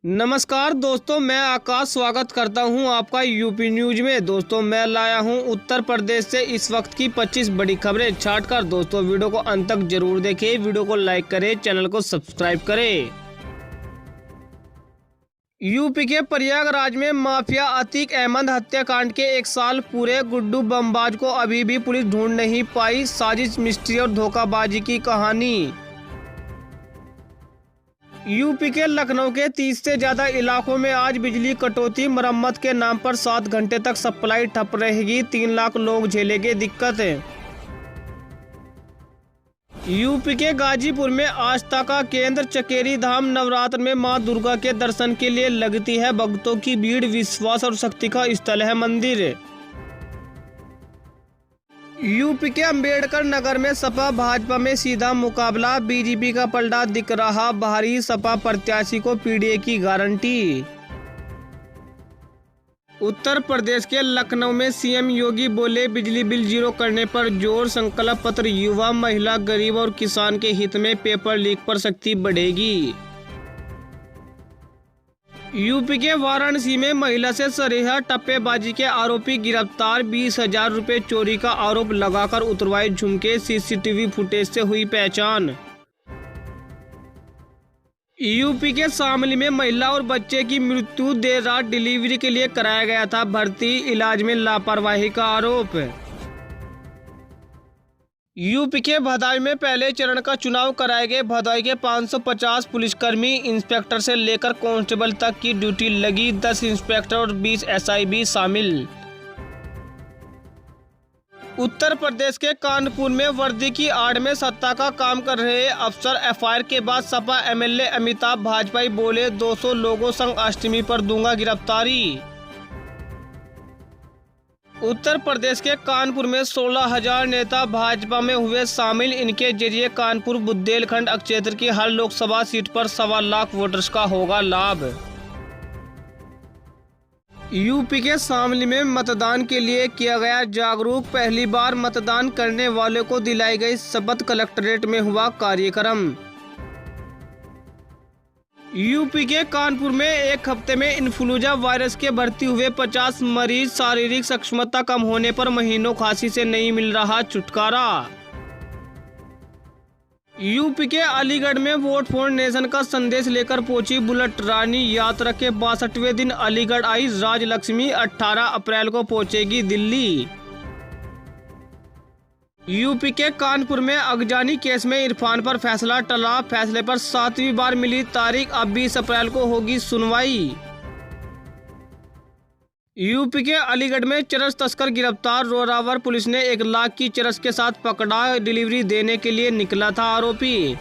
नमस्कार दोस्तों, मैं आकाश स्वागत करता हूं आपका यूपी न्यूज में। दोस्तों मैं लाया हूं उत्तर प्रदेश से इस वक्त की 25 बड़ी खबरें छांटकर। दोस्तों वीडियो को अंत तक जरूर देखें, वीडियो को लाइक करें, चैनल को सब्सक्राइब करें। यूपी के प्रयागराज में माफिया अतीक अहमद हत्याकांड के 1 साल पूरे। गुड्डू बमबाज को अभी भी पुलिस ढूंढ नहीं पाई। साजिश, मिस्ट्री और धोखाबाजी की कहानी। यूपी के लखनऊ के 30 से ज्यादा इलाकों में आज बिजली कटौती। मरम्मत के नाम पर 7 घंटे तक सप्लाई ठप रहेगी। 3 लाख लोग झेलेंगे दिक्कतें। यूपी के गाजीपुर में आस्था का केंद्र चकेरी धाम। नवरात्र में मां दुर्गा के दर्शन के लिए लगती है भक्तों की भीड़। विश्वास और शक्ति का स्थल है मंदिर। यूपी के अंबेडकर नगर में सपा भाजपा में सीधा मुकाबला। बीजेपी का पलड़ा दिख रहा भारी। सपा प्रत्याशी को पीडीए की गारंटी। उत्तर प्रदेश के लखनऊ में सीएम योगी बोले बिजली बिल जीरो करने पर जोर। संकल्प पत्र युवा, महिला, गरीब और किसान के हित में। पेपर लीक पर सख्ती बढ़ेगी। यूपी के वाराणसी में महिला से सरेहा टप्पेबाजी के आरोपी गिरफ्तार। 20,000 रुपए चोरी का आरोप लगाकर उतरवाए झुमके। सीसीटीवी फुटेज से हुई पहचान। यूपी के शामली में महिला और बच्चे की मृत्यु। देर रात डिलीवरी के लिए कराया गया था भर्ती। इलाज में लापरवाही का आरोप। यूपी के भदोही में पहले चरण का चुनाव कराए गए। भदोही के 550 पुलिसकर्मी, इंस्पेक्टर से लेकर कांस्टेबल तक की ड्यूटी लगी। 10 इंस्पेक्टर और 20 एसआई भी शामिल। उत्तर प्रदेश के कानपुर में वर्दी की आड़ में सत्ता का काम कर रहे अफसर। एफआईआर के बाद सपा एमएलए अमिताभ भाजपाई बोले 200 लोगों संग अष्टमी पर दूंगा गिरफ्तारी। उत्तर प्रदेश के कानपुर में 16,000 नेता भाजपा में हुए शामिल। इनके जरिए कानपुर बुंदेलखंड क्षेत्र की हर लोकसभा सीट पर 1.25 लाख वोटर्स का होगा लाभ। यूपी के शामली में मतदान के लिए किया गया जागरूक। पहली बार मतदान करने वालों को दिलाई गई शपथ। कलेक्ट्रेट में हुआ कार्यक्रम। यूपी के कानपुर में एक हफ्ते में इन्फ्लुएंजा वायरस के भर्ती हुए 50 मरीज। शारीरिक सक्षमता कम होने पर महीनों खांसी से नहीं मिल रहा छुटकारा। यूपी के अलीगढ़ में वोट फॉर नेशन का संदेश लेकर पहुंची बुलेट रानी। यात्रा के 62वें दिन अलीगढ़ आई राजलक्ष्मी। 18 अप्रैल को पहुंचेगी दिल्ली। यूपी के कानपुर में अगजानी केस में इरफान पर फैसला टला। फैसले पर 7वीं बार मिली तारीख। अब 20 अप्रैल को होगी सुनवाई। यूपी के अलीगढ़ में चरस तस्कर गिरफ्तार। रोरावर पुलिस ने 1 लाख की चरस के साथ पकड़ा। डिलीवरी देने के लिए निकला था आरोपी।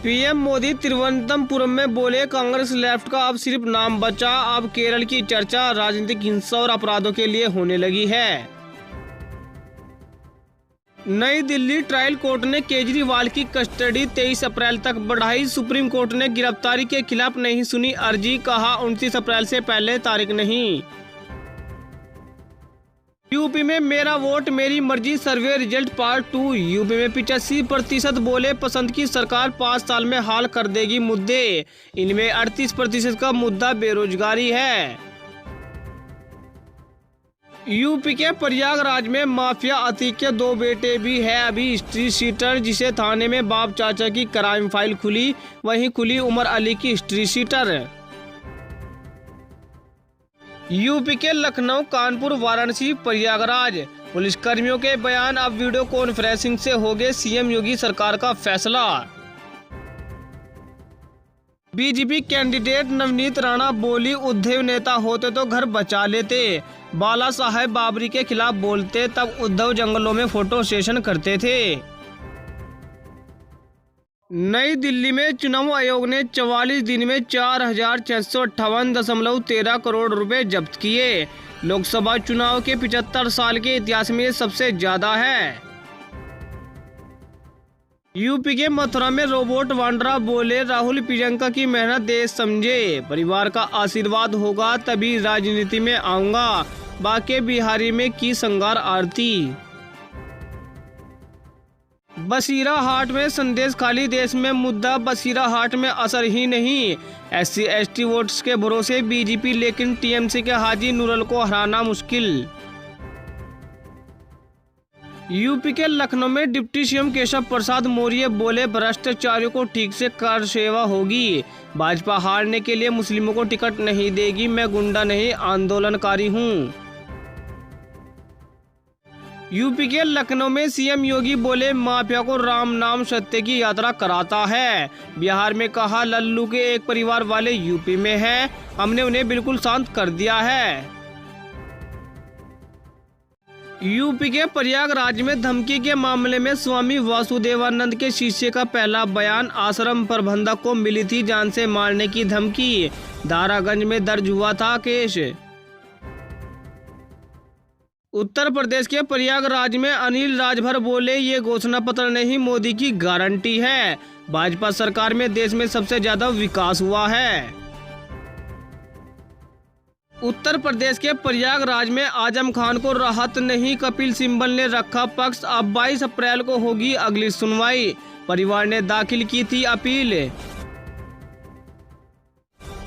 पीएम मोदी तिरुवनंतपुरम में बोले कांग्रेस लेफ्ट का अब सिर्फ नाम बचा। अब केरल की चर्चा राजनीतिक हिंसा और अपराधों के लिए होने लगी है। नई दिल्ली ट्रायल कोर्ट ने केजरीवाल की कस्टडी 23 अप्रैल तक बढ़ाई। सुप्रीम कोर्ट ने गिरफ्तारी के खिलाफ नहीं सुनी अर्जी। कहा 29 अप्रैल से पहले तारीख नहीं। यूपी में मेरा वोट मेरी मर्जी सर्वे रिजल्ट पार्ट 2। यूपी में 85% बोले पसंद की सरकार 5 साल में हाल कर देगी मुद्दे। इनमें 38% का मुद्दा बेरोजगारी है। यूपी के प्रयागराज में माफिया अतीक के 2 बेटे भी है अभी स्ट्रीट शीटर। जिसे थाने में बाप चाचा की क्राइम फाइल खुली, वहीं खुली उमर अली की स्ट्रीट शीटर। यूपी के लखनऊ, कानपुर, वाराणसी, प्रयागराज पुलिसकर्मियों के बयान। अब वीडियो कॉन्फ्रेंसिंग से होंगे सीएम योगी सरकार का फैसला। बीजेपी कैंडिडेट नवनीत राणा बोली उद्धव नेता होते तो घर बचा लेते। बाला साहेब बाबरी के खिलाफ बोलते तब उद्धव जंगलों में फोटो सेशन करते थे। नई दिल्ली में चुनाव आयोग ने 44 दिन में 4,658.13 करोड़ रुपए जब्त किए। लोकसभा चुनाव के 75 साल के इतिहास में सबसे ज्यादा है। यूपी के मथुरा में रोबोट वांड्रा बोले राहुल प्रियंका की मेहनत देश समझे। परिवार का आशीर्वाद होगा तभी राजनीति में आऊंगा। बाके बिहारी में की संगार आरती। बसीराहाट में संदेश खाली, देश में मुद्दा बसीराहाट में असर ही नहीं। SC/ST वोट्स के भरोसे बीजेपी, लेकिन TMC के हाजी नूरल को हराना मुश्किल। यूपी के लखनऊ में डिप्टी CM केशव प्रसाद मौर्य बोले, भ्रष्टाचारियों को ठीक से कार सेवा होगी। भाजपा हारने के लिए मुस्लिमों को टिकट नहीं देगी। मैं गुंडा नहीं, आंदोलनकारी हूँ। यूपी के लखनऊ में CM योगी बोले, माफिया को राम नाम सत्य की यात्रा कराता है। बिहार में कहा, लल्लू के एक परिवार वाले यूपी में हैं, हमने उन्हें बिल्कुल शांत कर दिया है। यूपी के प्रयागराज में धमकी के मामले में स्वामी वासुदेवानंद के शिष्य का पहला बयान, आश्रम प्रबंधक को मिली थी जान से मारने की धमकी। दारागंज में दर्ज हुआ था केस। उत्तर प्रदेश के प्रयागराज में अनिल राजभर बोले, ये घोषणा पत्र नहीं, मोदी की गारंटी है। भाजपा सरकार में देश में सबसे ज्यादा विकास हुआ है। उत्तर प्रदेश के प्रयागराज में आजम खान को राहत नहीं, कपिल सिब्बल ने रखा पक्ष। अब 22 अप्रैल को होगी अगली सुनवाई, परिवार ने दाखिल की थी अपील।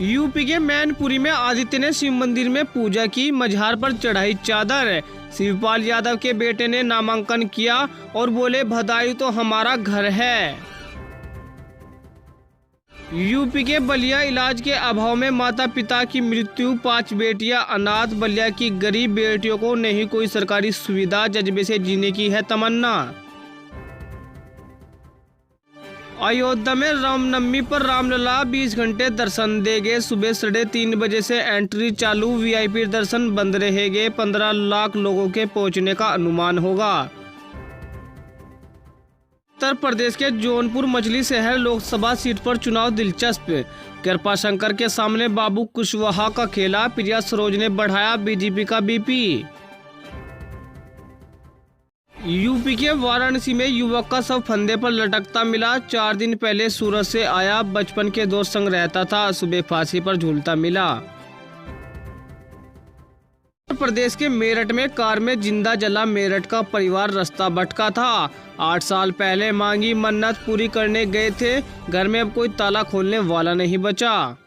यूपी के मैनपुरी में आदित्य ने शिव मंदिर में पूजा की, मझार पर चढ़ाई चादर। शिवपाल यादव के बेटे ने नामांकन किया और बोले, भदाई तो हमारा घर है। यूपी के बलिया इलाज के अभाव में माता पिता की मृत्यु, 5 बेटियां अनाथ। बलिया की गरीब बेटियों को नहीं कोई सरकारी सुविधा, जज्बे से जीने की है तमन्ना। अयोध्या में रामनवमी पर रामलला 20 घंटे दर्शन देंगे। सुबह 3:30 बजे से एंट्री चालू, VIP दर्शन बंद रहेंगे। 15 लाख लोगों के पहुंचने का अनुमान होगा। उत्तर प्रदेश के जौनपुर मछली शहर लोकसभा सीट पर चुनाव दिलचस्प। कृपा शंकर के सामने बाबू कुशवाहा का खेला, प्रिया सरोज ने बढ़ाया बीजेपी का BP। यूपी के वाराणसी में युवक का शव फंदे पर लटकता मिला। 4 दिन पहले सूरत से आया, बचपन के दोस्त संग रहता था, सुबह फांसी पर झूलता मिला। उत्तर प्रदेश के मेरठ में कार में जिंदा जला मेरठ का परिवार, रास्ता भटका था। 8 साल पहले मांगी मन्नत पूरी करने गए थे, घर में अब कोई ताला खोलने वाला नहीं बचा।